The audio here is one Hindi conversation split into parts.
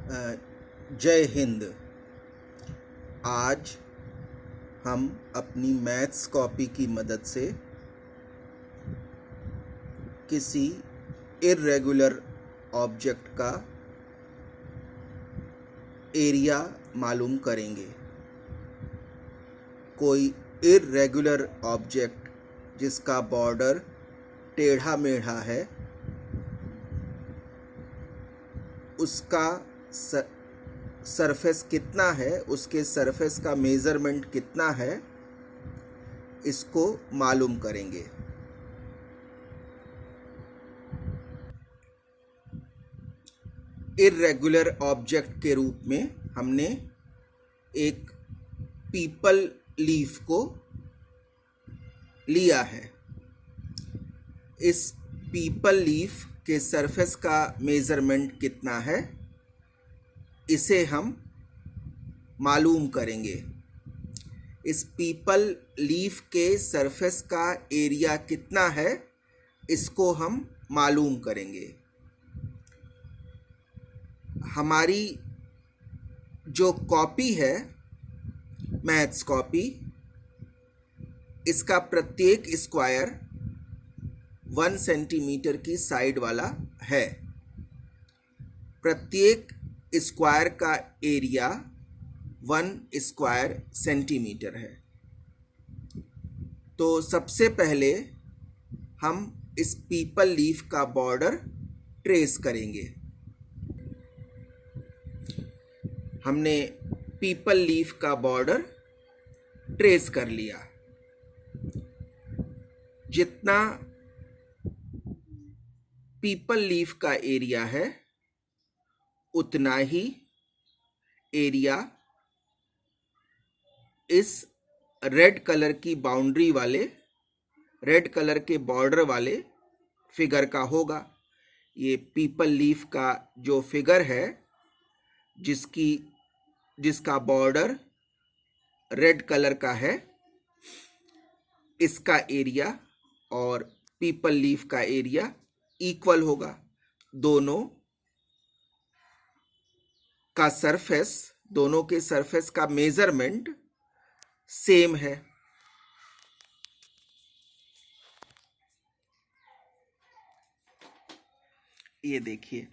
अ, जय हिंद। आज हम अपनी मैथ्स कॉपी की मदद से किसी इर्रेगुलर ऑब्जेक्ट का एरिया मालूम करेंगे। कोई इर्रेगुलर ऑब्जेक्ट जिसका बॉर्डर टेढ़ा मेढ़ा है, उसका सरफेस कितना है, उसके सरफेस का मेज़रमेंट कितना है, इसको मालूम करेंगे। इर्रेगुलर ऑब्जेक्ट के रूप में हमने एक पीपल लीफ को लिया है। इस पीपल लीफ के सरफेस का मेज़रमेंट कितना है, इसे हम मालूम करेंगे। इस पीपल लीफ के सरफेस का एरिया कितना है, इसको हम मालूम करेंगे। हमारी जो कॉपी है, मैथ्स कॉपी, इसका प्रत्येक स्क्वायर 1 सेंटीमीटर की साइड वाला है। प्रत्येक स्क्वायर का एरिया 1 स्क्वायर सेंटीमीटर है। तो सबसे पहले हम इस पीपल लीफ का बॉर्डर ट्रेस करेंगे। हमने पीपल लीफ का बॉर्डर ट्रेस कर लिया। जितना पीपल लीफ का एरिया है, उतना ही एरिया इस रेड कलर की बाउंड्री वाले, रेड कलर के बॉर्डर वाले फिगर का होगा। ये पीपल लीफ का जो फिगर है, जिसका बॉर्डर रेड कलर का है, इसका एरिया और पीपल लीफ का एरिया इक्वल होगा। दोनों के सरफेस का मेजरमेंट सेम है। ये देखिए,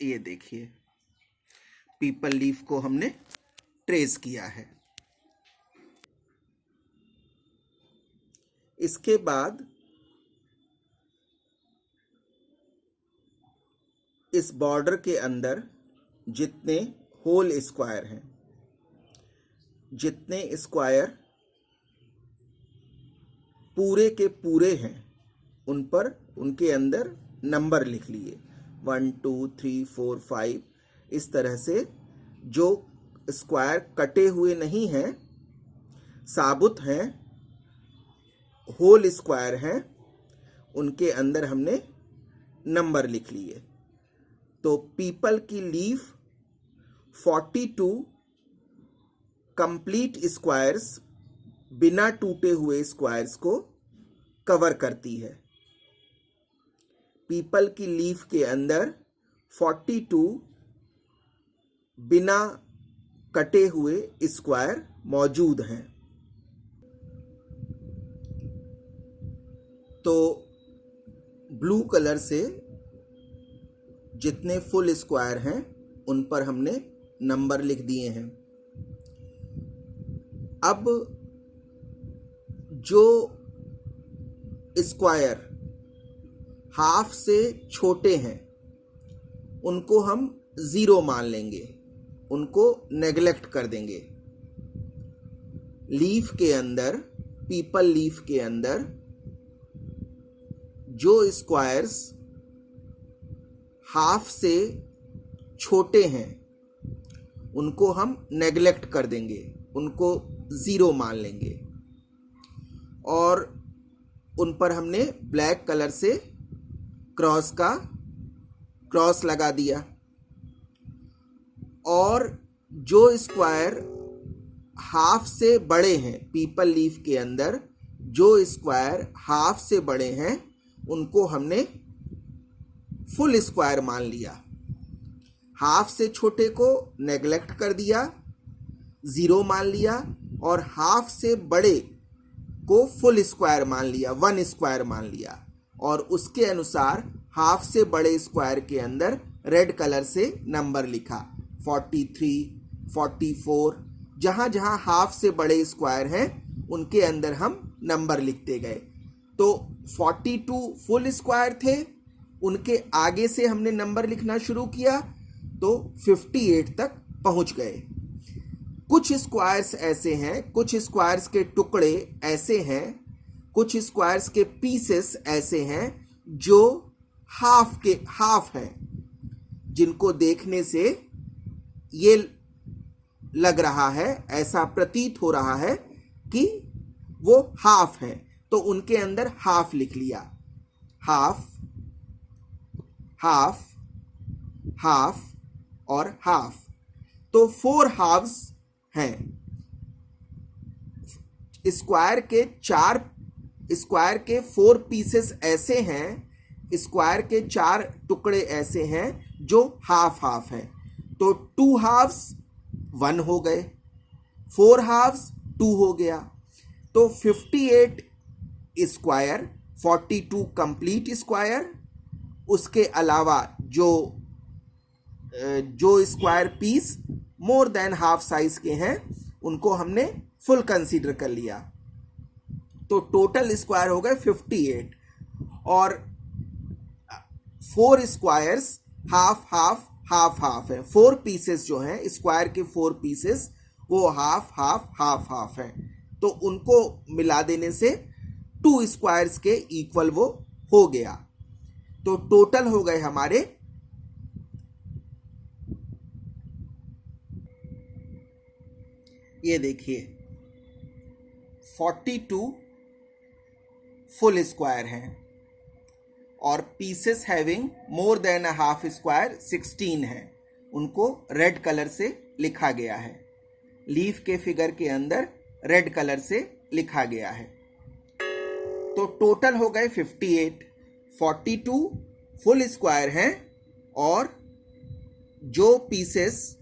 ये देखिए, पीपल लीफ को हमने ट्रेस किया है। इसके बाद इस बॉर्डर के अंदर जितने होल स्क्वायर हैं, जितने स्क्वायर पूरे के पूरे हैं, उन पर उनके अंदर नंबर लिख लिए। 1 2 3 4 5। इस तरह से जो स्क्वायर कटे हुए नहीं हैं, साबुत हैं, होल स्क्वायर हैं, उनके अंदर हमने नंबर लिख लिए। तो पीपल की लीफ 42 कंप्लीट स्क्वायर्स, बिना टूटे हुए स्क्वायर्स को कवर करती है। पीपल की लीफ के अंदर 42 बिना कटे हुए स्क्वायर मौजूद हैं। तो ब्लू कलर से जितने फुल स्क्वायर हैं, उन पर हमने नंबर लिख दिए हैं। अब जो स्क्वायर हाफ से छोटे हैं, उनको हम 0 मान लेंगे, उनको नेगलेक्ट कर देंगे। लीफ के अंदर, पीपल लीफ के अंदर जो स्क्वायर्स हाफ से छोटे हैं, उनको हम नेगलेक्ट कर देंगे, उनको 0 मान लेंगे। और उन पर हमने ब्लैक कलर से क्रॉस लगा दिया। और जो स्क्वायर हाफ से बड़े हैं, पीपल लीफ के अंदर जो स्क्वायर हाफ से बड़े हैं उनको हमने फुल स्क्वायर मान लिया। हाफ से छोटे को नेग्लेक्ट कर दिया, 0 मान लिया, और हाफ से बड़े को फुल स्क्वायर मान लिया, 1 स्क्वायर मान लिया, और उसके अनुसार हाफ से बड़े स्क्वायर के अंदर रेड कलर से नंबर लिखा 43, 44। जहाँ जहाँ हाफ से बड़े स्क्वायर हैं उनके अंदर हम नंबर लिखते गए। तो 42 फुल स्क्वायर थे, उनके आगे से हमने नंबर लिखना शुरू किया तो 58 तक पहुंच गए। कुछ स्क्वायर्स ऐसे हैं, कुछ स्क्वायर्स के टुकड़े ऐसे हैं, कुछ स्क्वायर्स के पीसेस ऐसे हैं जो हाफ हैं, जिनको देखने से ये लग रहा है, ऐसा प्रतीत हो रहा है कि वो हाफ हैं, तो उनके अंदर हाफ लिख लिया। हाफ, हाफ, हाफ और हाफ, तो 4 हाफ्स हैं। स्क्वायर के 4 पीसेस ऐसे हैं, स्क्वायर के 4 टुकड़े ऐसे हैं जो हाफ हैं। तो 2 हाफ्स 1 हो गए, 4 हाफ्स 2 हो गया। तो 58 स्क्वायर, 42 कंप्लीट स्क्वायर, उसके अलावा जो square piece more than half size के हैं उनको हमने फुल कंसीडर कर लिया। तो टोटल स्क्वायर हो गए 58, और 4 स्क्वायर्स हाफ है। 4 पीसेस जो हैं स्क्वायर के 4 पीसेस वो हाफ हैं, तो उनको मिला देने से 2 स्क्वायर्स के इक्वल वो हो गया। तो टोटल हो गए हमारे ये देखिए 42 फुल स्क्वायर हैं, और pieces having more than a half square 16 हैं, उनको रेड कलर से लिखा गया है। लीफ के फिगर के अंदर रेड कलर से लिखा गया है। तो टोटल हो गए 58। 42 फुल स्क्वायर हैं, और जो pieces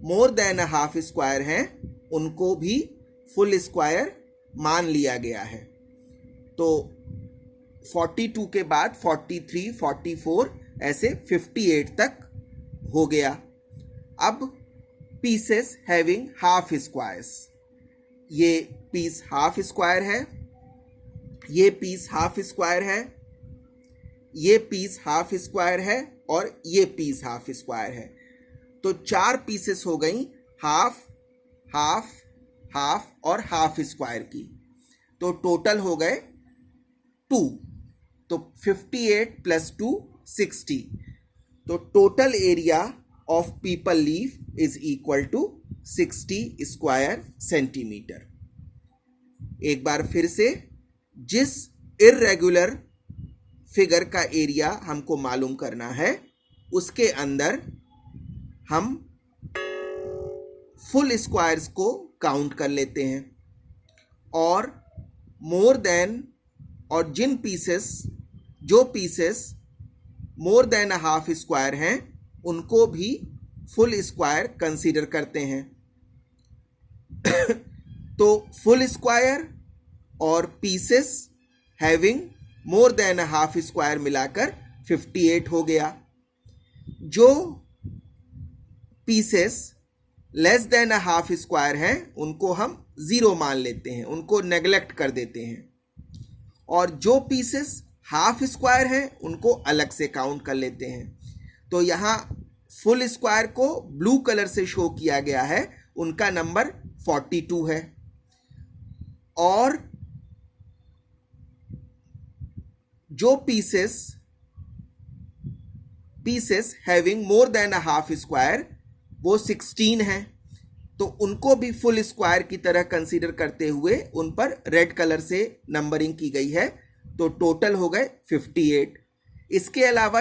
more than a half square हैं उनको भी फुल स्क्वायर मान लिया गया है। तो 42 के बाद 43, 44 ऐसे 58 तक हो गया। अब पीसेस हैविंग हाफ स्क्वायर्स, ये पीस हाफ स्क्वायर है, ये पीस हाफ स्क्वायर है, ये पीस हाफ स्क्वायर है, और ये पीस हाफ स्क्वायर है। तो 4 पीसेस हो गई हाफ, हाफ, हाफ और हाफ स्क्वायर की। तो टोटल हो गए 2। तो 58 + 2 60। तो total area of peepal leaf is equal to 60 square centimetre. एक बार फिर से, जिस इर्रेगुलर फिगर का एरिया हमको मालूम करना है उसके अंदर हम फुल स्क्वायर्स को काउंट कर लेते हैं, और मोर देन, और जो pieces more than a half square हैं उनको भी फुल स्क्वायर कंसीडर करते हैं। तो फुल स्क्वायर और pieces having more than a half square मिलाकर 58 हो गया। जो pieces less than a half square हैं उनको हम 0 मान लेते हैं, उनको नेग्लेक्ट कर देते हैं, और जो पीसेस हाफ स्क्वायर हैं उनको अलग से काउंट कर लेते हैं। तो यहाँ फुल स्क्वायर को ब्लू कलर से शो किया गया है, उनका नंबर 42 है, और जो pieces having more than a half square वो 16 हैं, तो उनको भी फुल स्क्वायर की तरह कंसीडर करते हुए उन पर रेड कलर से नंबरिंग की गई है। तो टोटल हो गए 58। इसके अलावा